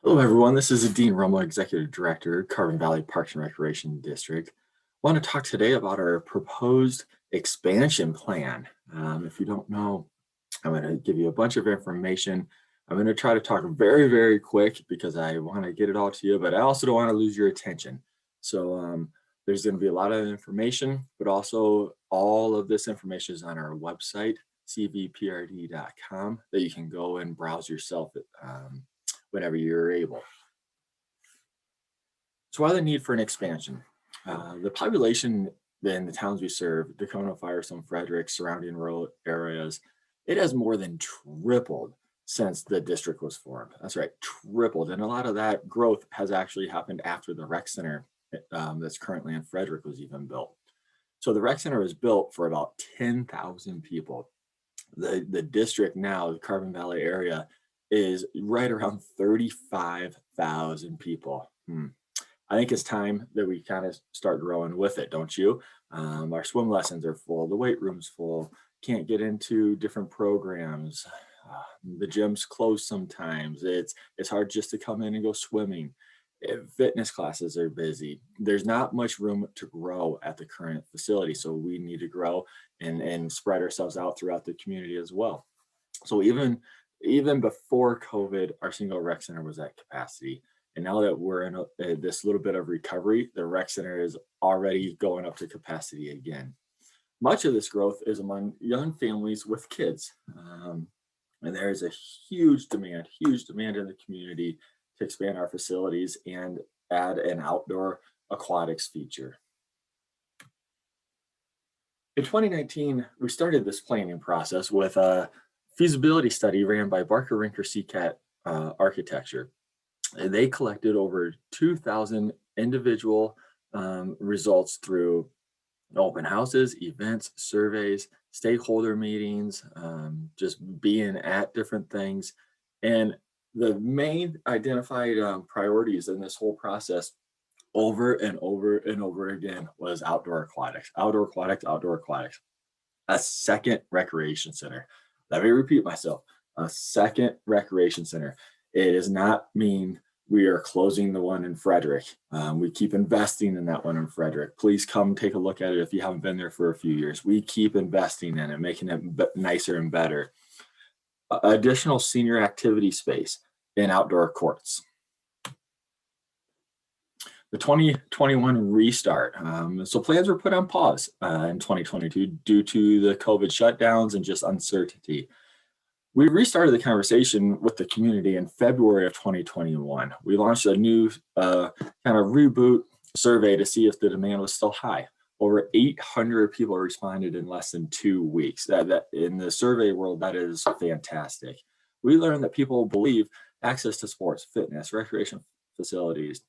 Hello, everyone. This is Dean Rummel, Executive Director, Carbon Valley Parks and Recreation District. I want to talk today about our proposed expansion plan. If you don't know, I'm going to give you a bunch of information. I'm going to try to talk very, very quick because I want to get it all to you, but I also don't want to lose your attention. So there's going to be a lot of information, but also all of this information is on our website, cvprd.com, that you can go and browse yourself whenever you're able. So why the need for an expansion? The population in the towns we serve, Tacoma, Firestone, Frederick, surrounding rural areas, it has more than tripled since the district was formed. That's right, tripled. And a lot of that growth has actually happened after the rec center that's currently in Frederick was even built. So the rec center was built for about 10,000 people. The district now, the Carbon Valley area, is right around 35,000 people. I think it's time that we kind of start growing with it, don't you? Our swim lessons are full, the weight room's full, can't get into different programs. The gym's closed sometimes. It's hard just to come in and go swimming. Fitness classes are busy. There's not much room to grow at the current facility, so we need to grow and spread ourselves out throughout the community as well. So even before COVID, our single rec center was at capacity. And now that we're in this little bit of recovery, the rec center is already going up to capacity again. Much of this growth is among young families with kids. And there is a huge demand in the community to expand our facilities and add an outdoor aquatics feature. In 2019, we started this planning process with a feasibility study ran by Barker Rinker CCAT Architecture. They collected over 2,000 individual results through open houses, events, surveys, stakeholder meetings, just being at different things. And the main identified priorities in this whole process over and over and over again was outdoor aquatics, outdoor aquatics, outdoor aquatics. A second recreation center. Let me repeat myself, a second recreation center. It does not mean we are closing the one in Frederick. We keep investing in that one in Frederick. Please come take a look at it if you haven't been there for a few years. We keep investing in it, making it nicer and better. Additional senior activity space in outdoor courts. The 2021 restart. So plans were put on pause in 2022 due to the COVID shutdowns and just uncertainty. We restarted the conversation with the community in February of 2021. We launched a new kind of reboot survey to see if the demand was still high. Over 800 people responded in less than 2 weeks. That in the survey world, that is fantastic. We learned that people believe access to sports, fitness, recreation facilities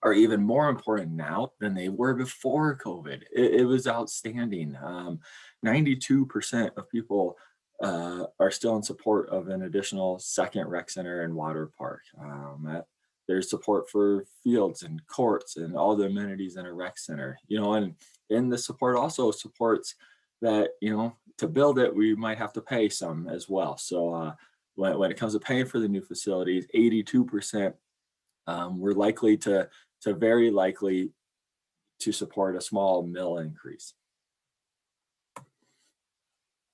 are even more important now than they were before COVID. It was outstanding. 92% of people are still in support of an additional second rec center and water park. There's support for fields and courts and all the amenities in a rec center, and the support also supports that, to build it, we might have to pay some as well. So when it comes to paying for the new facilities, 82% we're likely to very likely to support a small mill increase.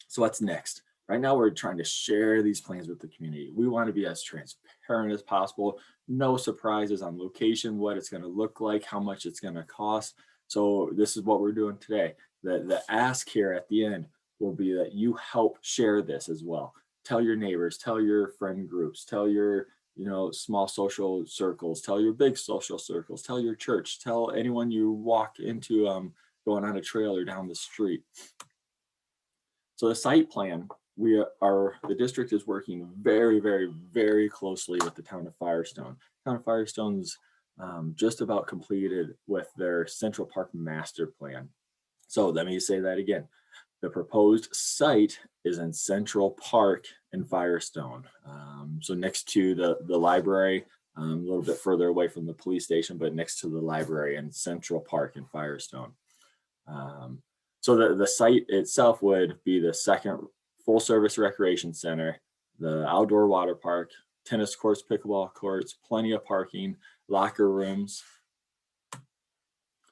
So what's next? Right now, we're trying to share these plans with the community. We want to be as transparent as possible. No surprises on location, what it's going to look like, how much it's going to cost. So this is what we're doing today. The ask here at the end will be that you help share this as well. Tell your neighbors, tell your friend groups, tell your small social circles, tell your big social circles, tell your church, tell anyone you walk into going on a trail or down the street. So the site plan, the district is working very, very, very closely with the town of Firestone. Town of Firestone's just about completed with their Central Park master plan. So let me say that again. The proposed site is in Central Park in Firestone. So next to the library, a little bit further away from the police station, but next to the library in Central Park in Firestone. So the site itself would be the second full service recreation center, the outdoor water park, tennis courts, pickleball courts, plenty of parking, locker rooms.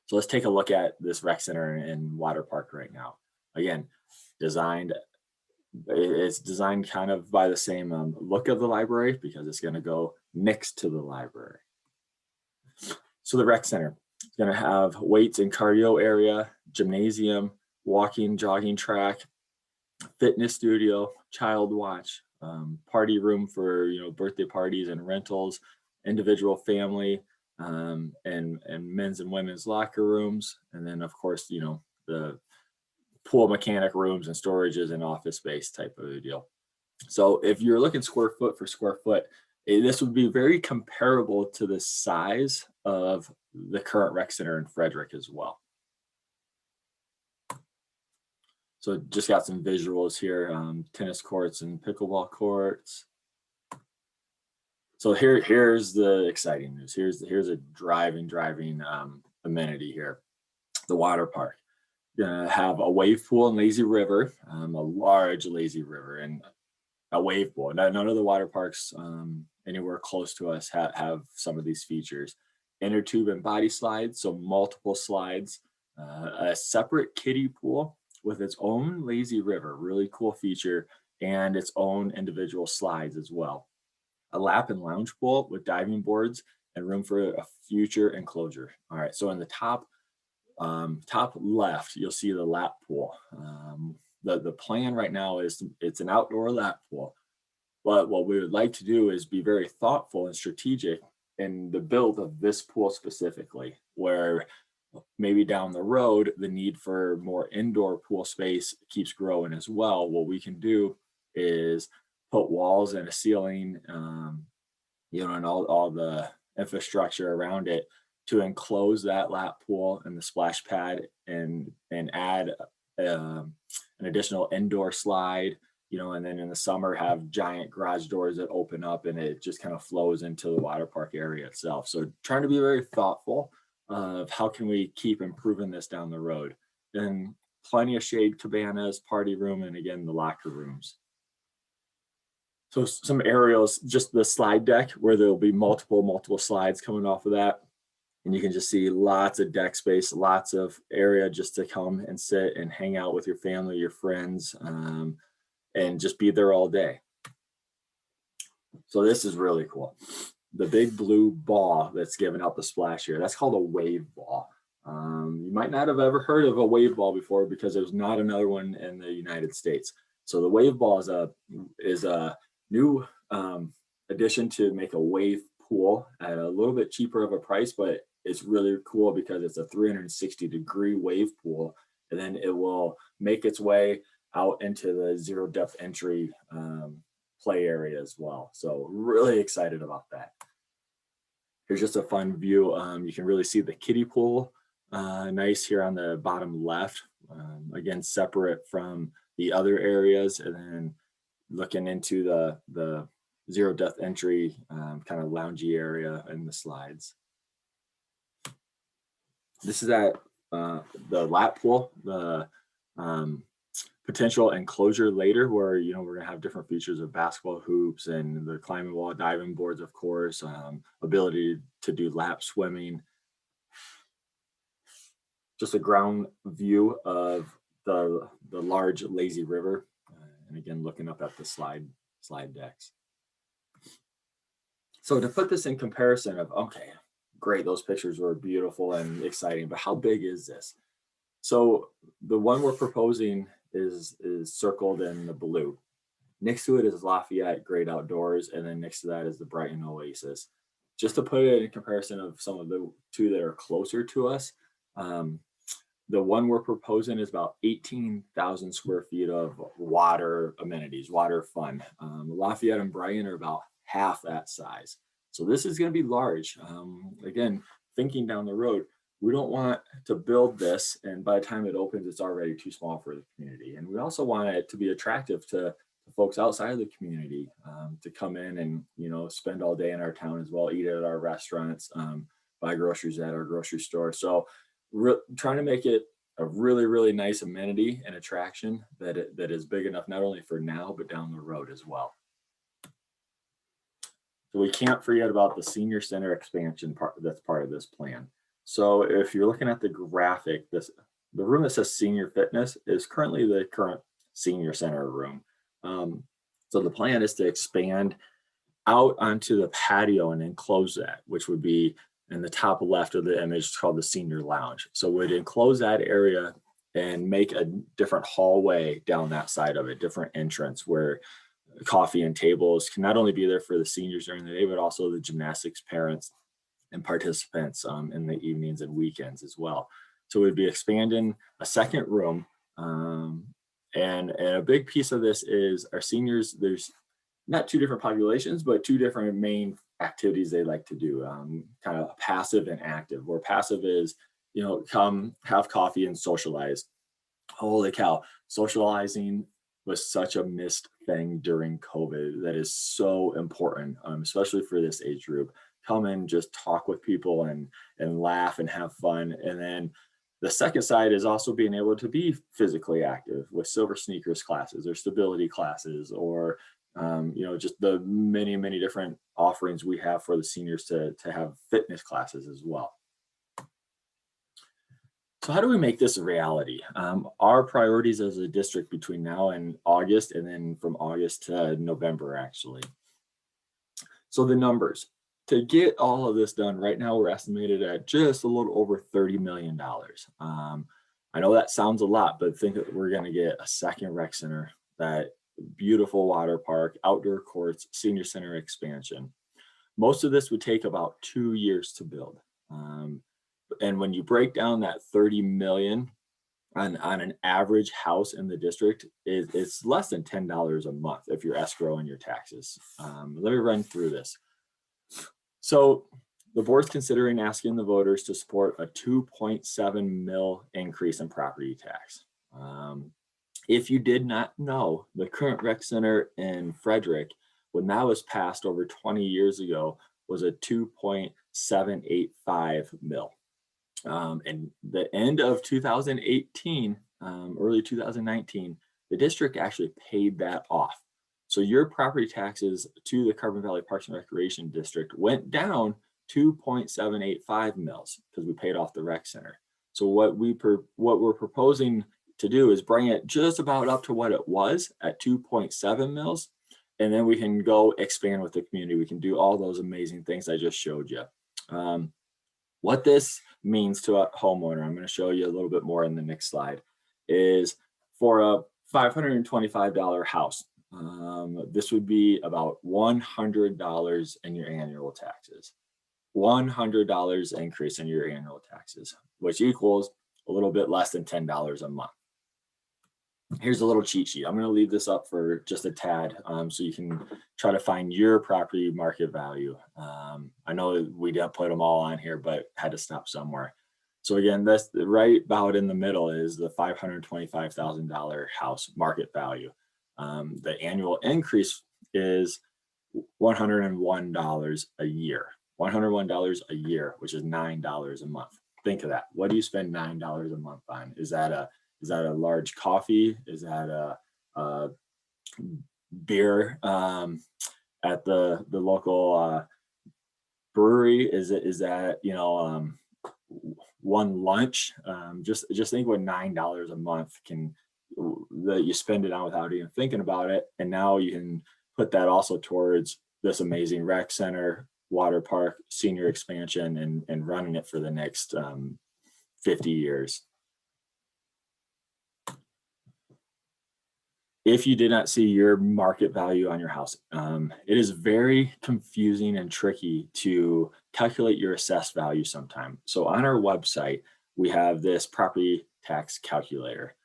So let's take a look at this rec center in Water Park right now. Again, it's designed kind of by the same look of the library because it's going to go next to the library. So the rec center is going to have weights and cardio area, gymnasium, walking, jogging track, fitness studio, child watch, party room for birthday parties and rentals, individual family, and men's and women's locker rooms, and then of course the pool mechanic rooms and storages and office space type of a deal. So if you're looking square foot for square foot, this would be very comparable to the size of the current rec center in Frederick as well. So just got some visuals here, tennis courts and pickleball courts. So here's the exciting news. Here's a driving amenity here. The water park. Gonna have a wave pool and lazy river, a large lazy river and a wave pool. None of the water parks anywhere close to us have some of these features. Inner tube and body slides, so multiple slides, a separate kiddie pool with its own lazy river, really cool feature, and its own individual slides as well. A lap and lounge pool with diving boards and room for a future enclosure. All right, so in the top left, you'll see the lap pool. The plan right now is it's an outdoor lap pool, but what we would like to do is be very thoughtful and strategic in the build of this pool specifically, where maybe down the road, the need for more indoor pool space keeps growing as well. What we can do is put walls and a ceiling, and all the infrastructure around it to enclose that lap pool and the splash pad and add an additional indoor slide, and then in the summer have giant garage doors that open up and it just kind of flows into the water park area itself. So trying to be very thoughtful of how can we keep improving this down the road. Then plenty of shade cabanas, party room, and again, the locker rooms. So some aerials, just the slide deck where there'll be multiple slides coming off of that. And you can just see lots of deck space, lots of area just to come and sit and hang out with your family, your friends, and just be there all day. So this is really cool. The big blue ball that's giving out the splash here, that's called a wave ball. You might not have ever heard of a wave ball before because there's not another one in the United States. So the wave ball is a new addition to make a wave pool at a little bit cheaper of a price, but it's really cool because it's a 360-degree wave pool, and then it will make its way out into the zero depth entry play area as well. So really excited about that. Here's just a fun view. You can really see the kiddie pool nice here on the bottom left. Again, separate from the other areas, and then looking into the zero depth entry kind of loungy area in the slides. This is at the lap pool, the potential enclosure later where we're gonna have different features of basketball hoops and the climbing wall, diving boards, of course, ability to do lap swimming. Just a ground view of the large lazy river, and again looking up at the slide decks. So to put this in comparison of, okay, great, those pictures were beautiful and exciting, but how big is this? So the one we're proposing is circled in the blue. Next to it is Lafayette Great Outdoors, and then next to that is the Brighton Oasis. Just to put it in comparison of some of the two that are closer to us, the one we're proposing is about 18,000 square feet of water amenities, water fun. Lafayette and Brighton are about half that size. So this is going to be large. Again, thinking down the road, we don't want to build this and by the time it opens, it's already too small for the community. And we also want it to be attractive to folks outside of the community to come in and, spend all day in our town as well, eat at our restaurants, buy groceries at our grocery store. So trying to make it a really, really nice amenity and attraction that is big enough, not only for now, but down the road as well. So we can't forget about the senior center expansion part that's part of this plan. So if you're looking at the graphic, the room that says senior fitness is currently the current senior center room. Um, so the plan is to expand out onto the patio and enclose that, which would be in the top left of the image. It's called the senior lounge. So we'd enclose that area and make a different hallway down that side of it, different entrance where coffee and tables can not only be there for the seniors during the day, but also the gymnastics parents and participants in the evenings and weekends as well. So we'd be expanding a second room. And a big piece of this is our seniors, there's not two different populations, but two different main activities they like to do, kind of passive and active. Where passive is, come have coffee and socialize. Holy cow, socializing was such a missed thing during COVID that is so important, especially for this age group. Come and just talk with people and laugh and have fun. And then the second side is also being able to be physically active with silver sneakers classes or stability classes or just the many different offerings we have for the seniors to have fitness classes as well. So how do we make this a reality? Our priorities as a district between now and August, and then from August to November, actually. So the numbers. To get all of this done right now, we're estimated at just a little over $30 million. I know that sounds a lot, but think that we're going to get a second rec center, that beautiful water park, outdoor courts, senior center expansion. Most of this would take about 2 years to build. And when you break down that 30 million on an average house in the district, it's less than $10 a month if you're escrowing your taxes. Let me run through this. So the board's considering asking the voters to support a 2.7 mil increase in property tax. If you did not know, the current rec center in Frederick, when that was passed over 20 years ago, was a 2.785 mil. And the end of 2018, early 2019, the district actually paid that off. So your property taxes to the Carbon Valley Parks and Recreation District went down 2.785 mils because we paid off the rec center. So what we're proposing to do is bring it just about up to what it was at 2.7 mils, and then we can go expand with the community. We can do all those amazing things I just showed you. What this means to a homeowner, I'm going to show you a little bit more in the next slide, is for a $525 house, this would be about $100 in your annual taxes. $100 increase in your annual taxes, which equals a little bit less than $10 a month. Here's a little cheat sheet. I'm going to leave this up for just a tad so you can try to find your property market value. I know we didn't put them all on here, but had to stop somewhere. So again, that's right about in the middle is the $525,000 house market value. The annual increase is $101 a year. $101 a year, which is $9 a month. Think of that. What do you spend $9 a month on? Is that a large coffee? Is that a beer at the local brewery? Is that one lunch? Just think what $9 a month that you spend it on without even thinking about it, and now you can put that also towards this amazing rec center, water park, senior expansion, and running it for the next 50 years. If you did not see your market value on your house, it is very confusing and tricky to calculate your assessed value sometime. So on our website, we have this property tax calculator.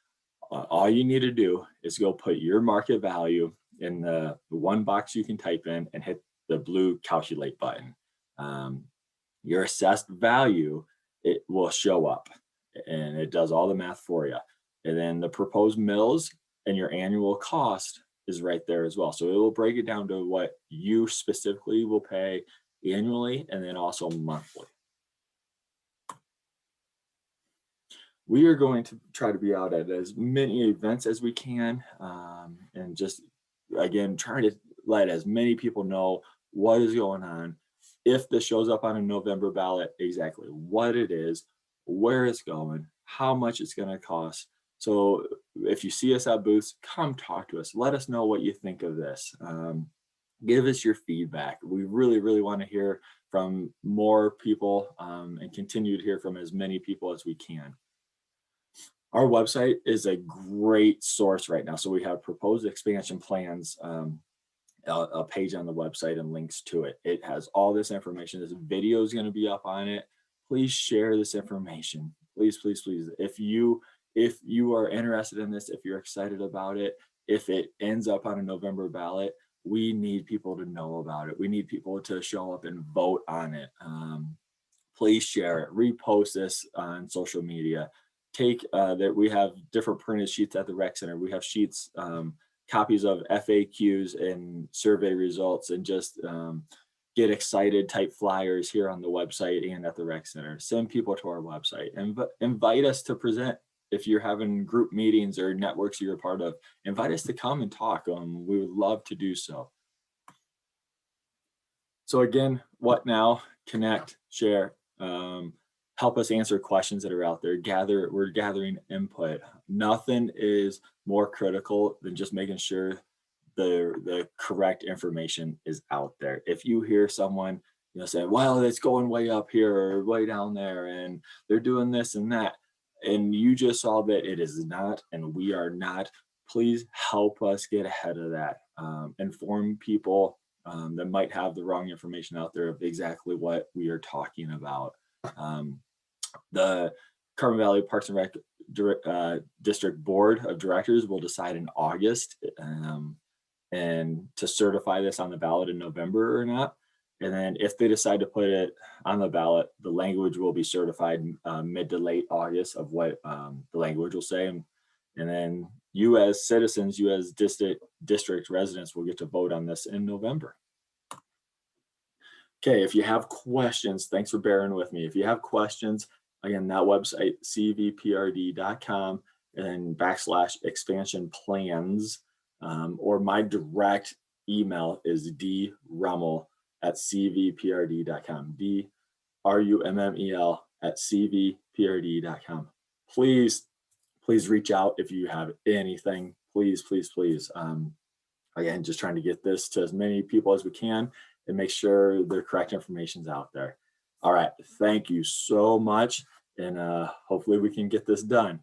All you need to do is go put your market value in the one box you can type in and hit the blue calculate button. Your assessed value, it will show up and it does all the math for you. And then the proposed mills and your annual cost is right there as well. So it will break it down to what you specifically will pay annually and then also monthly. We are going to try to be out at as many events as we can and just, again, try to let as many people know what is going on, if this shows up on a November ballot, exactly what it is, where it's going, how much it's going to cost. So if you see us at booths, come talk to us. Let us know what you think of this. Give us your feedback. We really, really want to hear from more people, and continue to hear from as many people as we can. Our website is a great source right now. So we have proposed expansion plans, a page on the website and links to it. It has all this information. This video is going to be up on it. Please share this information. Please, please, please. If you are interested in this, if you're excited about it, if it ends up on a November ballot, we need people to know about it. We need people to show up and vote on it. Please share it, repost this on social media. Take that we have different printed sheets at the rec center. We have sheets, copies of FAQs and survey results, and just get excited type flyers here on the website and at the rec center. Send people to our website and invite us to present. If you're having group meetings or networks you're a part of, invite us to come and talk. We would love to do so. So again, what now? Connect, share, help us answer questions that are out there. We're gathering input. Nothing is more critical than just making sure the correct information is out there. If you hear someone, say, well, it's going way up here or way down there, and they're doing this and that, and you just saw that it is not, and we are not, please help us get ahead of that. Inform people that might have the wrong information out there of exactly what we are talking about. The Carbon Valley Parks and Rec District Board of Directors will decide in August, and to certify this on the ballot in November or not. And then if they decide to put it on the ballot, the language will be certified mid to late August of what the language will say. And then you as citizens, you as district residents will get to vote on this in November. Okay, if you have questions, thanks for bearing with me. If you have questions, again, that website, cvprd.com, and /expansion plans, or my direct email is drummel@cvprd.com, drummel@cvprd.com. Please reach out if you have anything. Please. Again, just trying to get this to as many people as we can and make sure the correct information is out there. All right, thank you so much, and hopefully we can get this done.